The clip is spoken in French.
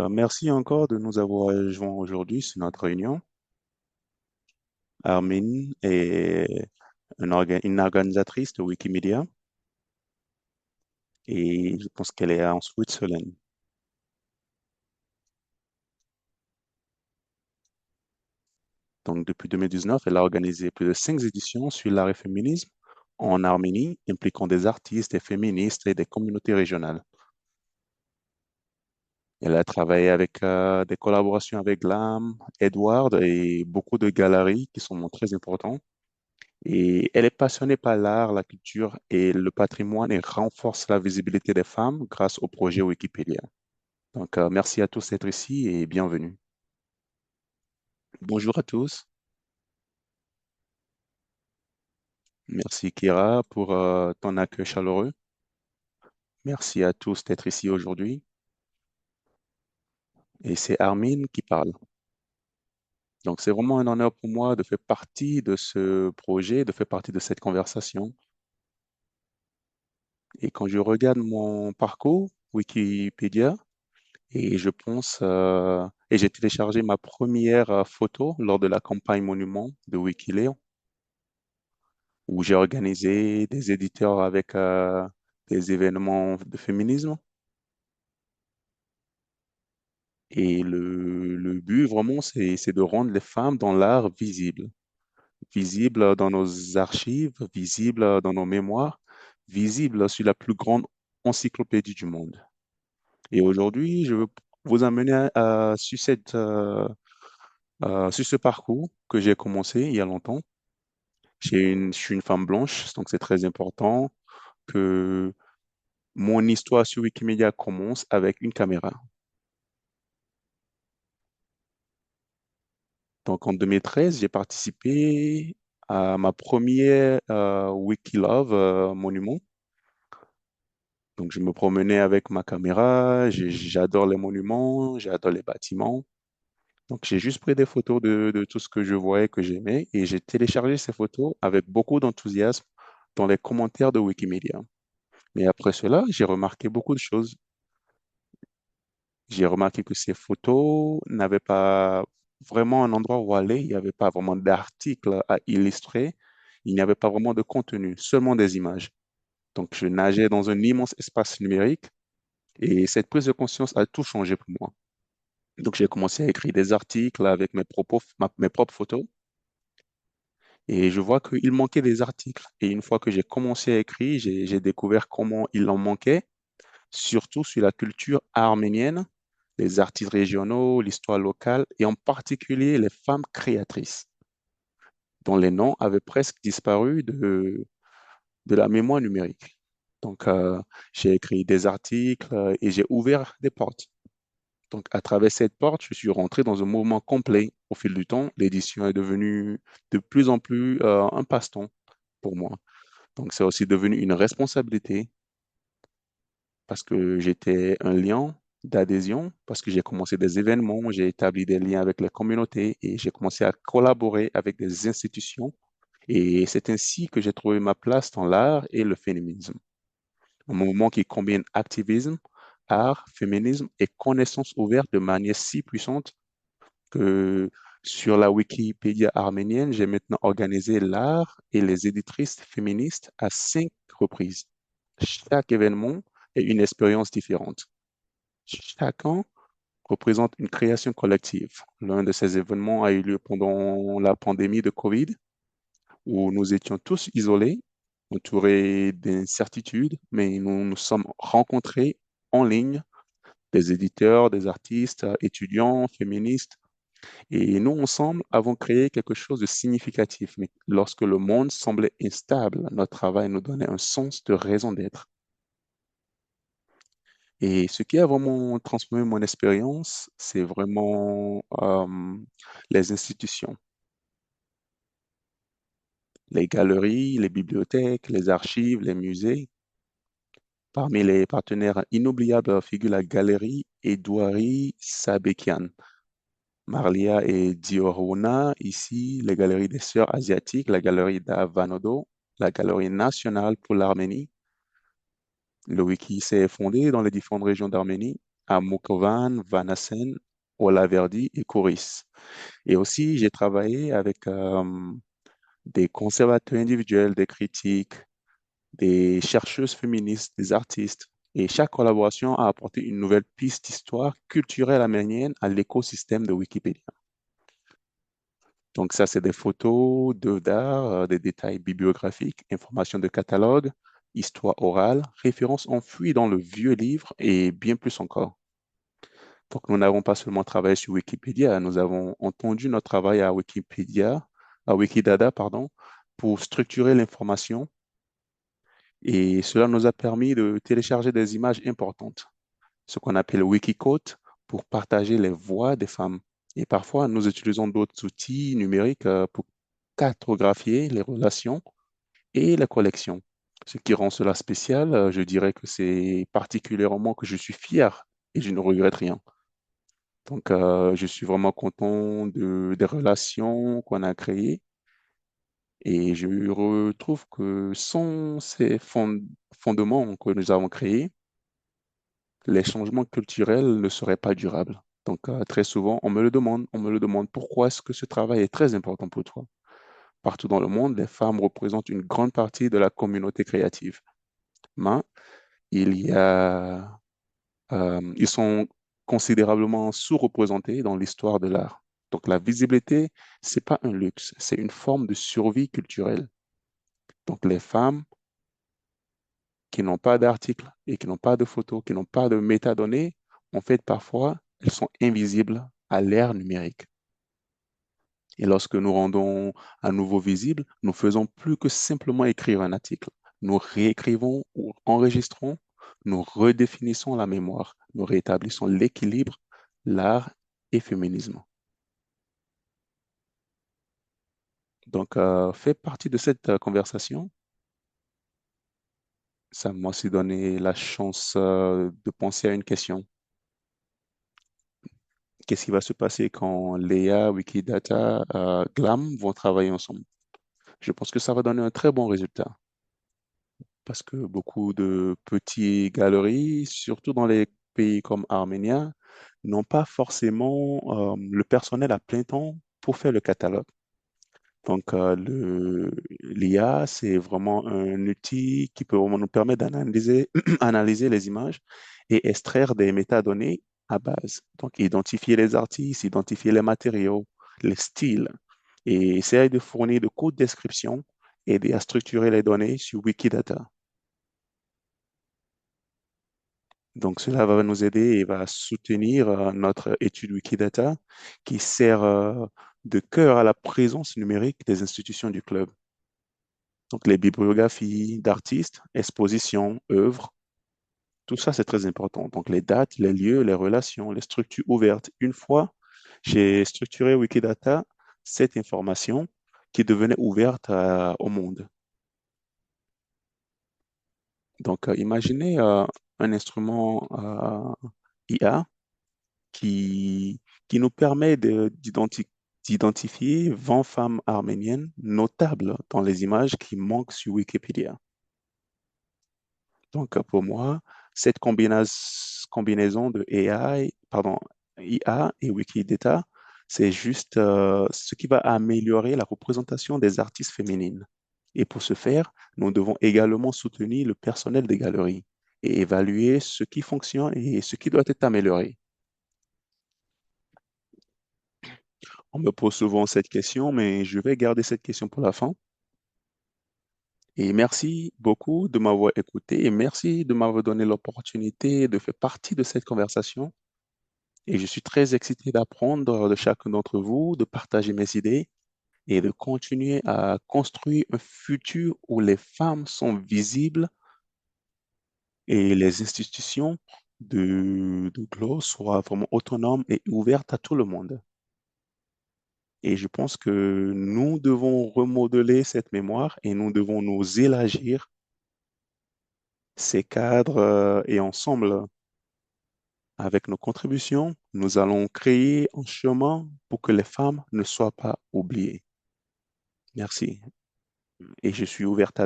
Merci encore de nous avoir rejoints aujourd'hui sur notre réunion. Armin est une organisatrice de Wikimedia et je pense qu'elle est en Switzerland. Donc, depuis 2019, elle a organisé plus de 5 éditions sur l'art et féminisme en Arménie, impliquant des artistes, des féministes et des communautés régionales. Elle a travaillé avec des collaborations avec GLAM, Edward et beaucoup de galeries qui sont très importantes. Et elle est passionnée par l'art, la culture et le patrimoine et renforce la visibilité des femmes grâce au projet Wikipédia. Merci à tous d'être ici et bienvenue. Bonjour à tous. Merci Kira pour ton accueil chaleureux. Merci à tous d'être ici aujourd'hui. Et c'est Armin qui parle. Donc, c'est vraiment un honneur pour moi de faire partie de ce projet, de faire partie de cette conversation. Et quand je regarde mon parcours Wikipédia, et je pense, et j'ai téléchargé ma première photo lors de la campagne Monument de Wikileo, où j'ai organisé des éditeurs avec des événements de féminisme. Et le but, vraiment, c'est de rendre les femmes dans l'art visibles, visibles dans nos archives, visibles dans nos mémoires, visibles sur la plus grande encyclopédie du monde. Et aujourd'hui, je veux vous amener sur sur ce parcours que j'ai commencé il y a longtemps. Je suis une femme blanche, donc c'est très important que mon histoire sur Wikimedia commence avec une caméra. Donc en 2013, j'ai participé à ma première Wikilove monument. Donc je me promenais avec ma caméra, j'adore les monuments, j'adore les bâtiments. Donc j'ai juste pris des photos de tout ce que je voyais, que j'aimais, et j'ai téléchargé ces photos avec beaucoup d'enthousiasme dans les commentaires de Wikimedia. Mais après cela, j'ai remarqué beaucoup de choses. J'ai remarqué que ces photos n'avaient pas vraiment un endroit où aller, il n'y avait pas vraiment d'articles à illustrer, il n'y avait pas vraiment de contenu, seulement des images. Donc je nageais dans un immense espace numérique et cette prise de conscience a tout changé pour moi. Donc j'ai commencé à écrire des articles avec mes propres photos et je vois qu'il manquait des articles. Et une fois que j'ai commencé à écrire, j'ai découvert comment il en manquait surtout sur la culture arménienne, les artistes régionaux, l'histoire locale et en particulier les femmes créatrices, dont les noms avaient presque disparu de la mémoire numérique. Donc, j'ai écrit des articles et j'ai ouvert des portes. Donc, à travers cette porte, je suis rentré dans un mouvement complet. Au fil du temps, l'édition est devenue de plus en plus un passe-temps pour moi. Donc, c'est aussi devenu une responsabilité parce que j'étais un lien d'adhésion, parce que j'ai commencé des événements, j'ai établi des liens avec les communautés et j'ai commencé à collaborer avec des institutions. Et c'est ainsi que j'ai trouvé ma place dans l'art et le féminisme. Un mouvement qui combine activisme, art, féminisme et connaissance ouverte de manière si puissante que sur la Wikipédia arménienne, j'ai maintenant organisé l'art et les éditrices féministes à 5 reprises. Chaque événement est une expérience différente. Chacun représente une création collective. L'un de ces événements a eu lieu pendant la pandémie de Covid, où nous étions tous isolés, entourés d'incertitudes, mais nous nous sommes rencontrés en ligne, des éditeurs, des artistes, étudiants, féministes, et nous, ensemble, avons créé quelque chose de significatif. Mais lorsque le monde semblait instable, notre travail nous donnait un sens de raison d'être. Et ce qui a vraiment transformé mon expérience, c'est vraiment les institutions, les galeries, les bibliothèques, les archives, les musées. Parmi les partenaires inoubliables figure la galerie Edouard Sabekian, Marlia et Dioruna, ici les galeries des Sœurs asiatiques, la galerie d'Avanodo, la galerie nationale pour l'Arménie. Le Wiki s'est fondé dans les différentes régions d'Arménie à Mukovan, Vanassen, Olaverdi et Coris. Et aussi, j'ai travaillé avec des conservateurs individuels, des critiques, des chercheuses féministes, des artistes. Et chaque collaboration a apporté une nouvelle piste d'histoire culturelle arménienne à l'écosystème de Wikipédia. Donc ça, c'est des photos, d'œuvres d'art, des détails bibliographiques, informations de catalogue, histoire orale, références enfouies dans le vieux livre et bien plus encore. Donc nous n'avons pas seulement travaillé sur Wikipédia, nous avons entendu notre travail à Wikipédia, à Wikidata, pardon, pour structurer l'information et cela nous a permis de télécharger des images importantes, ce qu'on appelle Wikiquote, pour partager les voix des femmes. Et parfois, nous utilisons d'autres outils numériques pour cartographier les relations et la collection. Ce qui rend cela spécial, je dirais que c'est particulièrement que je suis fier et je ne regrette rien. Donc, je suis vraiment content des relations qu'on a créées et je retrouve que sans ces fondements que nous avons créés, les changements culturels ne seraient pas durables. Donc, très souvent, on me le demande pourquoi est-ce que ce travail est très important pour toi. Partout dans le monde, les femmes représentent une grande partie de la communauté créative. Mais ils sont considérablement sous-représentés dans l'histoire de l'art. Donc, la visibilité, c'est pas un luxe, c'est une forme de survie culturelle. Donc, les femmes qui n'ont pas d'articles et qui n'ont pas de photos, qui n'ont pas de métadonnées, en fait, parfois, elles sont invisibles à l'ère numérique. Et lorsque nous rendons à nouveau visibles, nous faisons plus que simplement écrire un article. Nous réécrivons ou enregistrons, nous redéfinissons la mémoire, nous rétablissons l'équilibre, l'art et féminisme. Donc, fait partie de cette conversation, ça m'a aussi donné la chance de penser à une question. Qu'est-ce qui va se passer quand Léa, Wikidata, Glam vont travailler ensemble? Je pense que ça va donner un très bon résultat parce que beaucoup de petites galeries, surtout dans les pays comme Arménia, n'ont pas forcément le personnel à plein temps pour faire le catalogue. Donc, l'IA, c'est vraiment un outil qui peut vraiment nous permettre d'analyser analyser les images et extraire des métadonnées à base. Donc, identifier les artistes, identifier les matériaux, les styles, et essayer de fournir de courtes descriptions, aider à structurer les données sur Wikidata. Donc, cela va nous aider et va soutenir notre étude Wikidata qui sert de cœur à la présence numérique des institutions du club. Donc, les bibliographies d'artistes, expositions, œuvres, tout ça, c'est très important. Donc, les dates, les lieux, les relations, les structures ouvertes. Une fois, j'ai structuré Wikidata, cette information qui devenait ouverte au monde. Donc, imaginez un instrument IA qui, qui nous permet d'identifier 20 femmes arméniennes notables dans les images qui manquent sur Wikipédia. Donc, pour moi, cette combinaison de IA et Wikidata, c'est juste ce qui va améliorer la représentation des artistes féminines. Et pour ce faire, nous devons également soutenir le personnel des galeries et évaluer ce qui fonctionne et ce qui doit être amélioré. On me pose souvent cette question, mais je vais garder cette question pour la fin. Et merci beaucoup de m'avoir écouté et merci de m'avoir donné l'opportunité de faire partie de cette conversation. Et je suis très excité d'apprendre de chacun d'entre vous, de partager mes idées et de continuer à construire un futur où les femmes sont visibles et les institutions de GLOW soient vraiment autonomes et ouvertes à tout le monde. Et je pense que nous devons remodeler cette mémoire et nous devons nous élargir ces cadres et ensemble, avec nos contributions, nous allons créer un chemin pour que les femmes ne soient pas oubliées. Merci. Et je suis ouverte à des